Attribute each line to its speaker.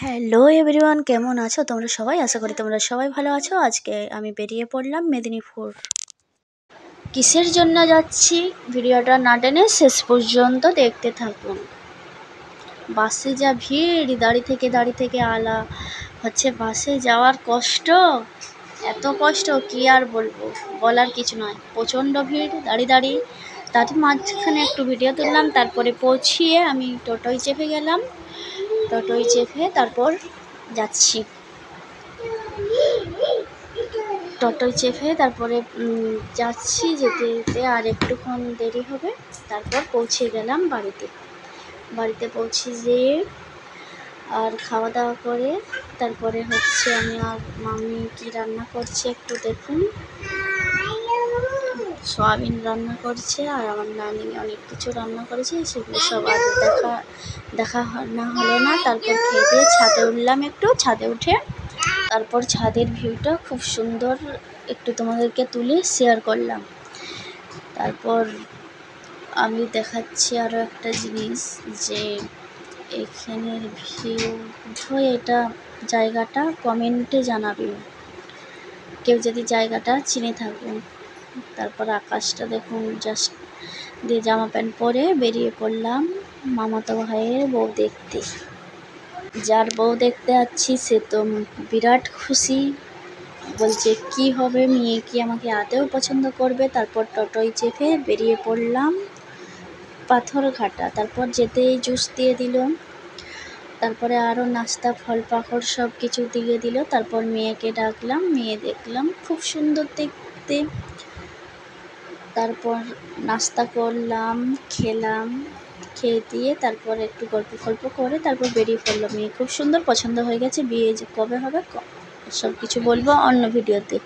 Speaker 1: Hello everyone, কেমন আছো তোমরা সবাই? আশা করি তোমরা সবাই ভালো আছো। আজকে আমি বেরিয়ে পড়লাম মেদিনীপুর। কিসের জন্য যাচ্ছি ভিডিওটা না টেনে শেষ পর্যন্ত দেখতে থাকুন। বাসে যা ভিড়, দাঁড়িয়ে থেকে আলা হচ্ছে। বাসে যাওয়ার কষ্ট, এত কষ্ট কি আর বলবো, বলার কিছু নয়। প্রচণ্ড ভিড়, দাঁড়িয়ে তার মাঝখানে একটু ভিডিও তুললাম। তারপরে পৌঁছিয়ে আমি টোটোয় চেপে গেলাম। টোটোয় চেপে তারপর যাচ্ছি। টোটোয় চেপে তারপরে যাচ্ছি। যেতে যেতে আর একটুক্ষণ দেরি হবে, তারপর পৌঁছে গেলাম বাড়িতে পৌঁছে যেয়ে আর খাওয়া দাওয়া করে তারপরে হচ্ছে আমি আর মামি কি রান্না করছে একটু দেখুন। সয়াবিন রান্না করছে আর আমার নানি অনেক কিছু রান্না করেছে, সেগুলো সব আজ দেখা না হলো না। তারপর খেয়ে দিয়ে ছাদে উঠলাম। একটু ছাদে উঠে তারপর ছাদের ভিউটা খুব সুন্দর একটু তোমাদেরকে তুলে শেয়ার করলাম। তারপর আমি দেখাচ্ছি আরও একটা জিনিস, যে এখানের ভিউ এটা জায়গাটা কমেন্টে জানাবে কেউ যদি জায়গাটা চিনে থাকুন। তারপর আকাশটা দেখুন, জাস্ট দিয়ে জামা প্যান্ট পরে বেরিয়ে পড়লাম মামাতো ভাইয়ের বউ দেখতে। যার বউ দেখতে যাচ্ছি সে তো বিরাট খুশি, বলছে কি হবে, মেয়ে কি আমাকে আদৌ পছন্দ করবে। তারপর টোটোয় চেপে বেরিয়ে পড়লাম পাথরঘাটা। তারপর যেতেই জুস দিয়ে দিল, তারপরে আরও নাস্তা ফল পাকড় সব কিছু দিয়ে দিল। তারপর মেয়েকে ডাকলাম, মেয়ে দেখলাম খুব সুন্দর দেখতে। তারপর নাস্তা করলাম, খেলাম, খেয়ে দিয়ে তারপর একটু গল্প করে তারপর বেরিয়ে পড়লো। মেয়ে খুব সুন্দর পছন্দ হয়ে গেছে। বিয়ে যে কবে হবে সব কিছু বলবো অন্য ভিডিওতে।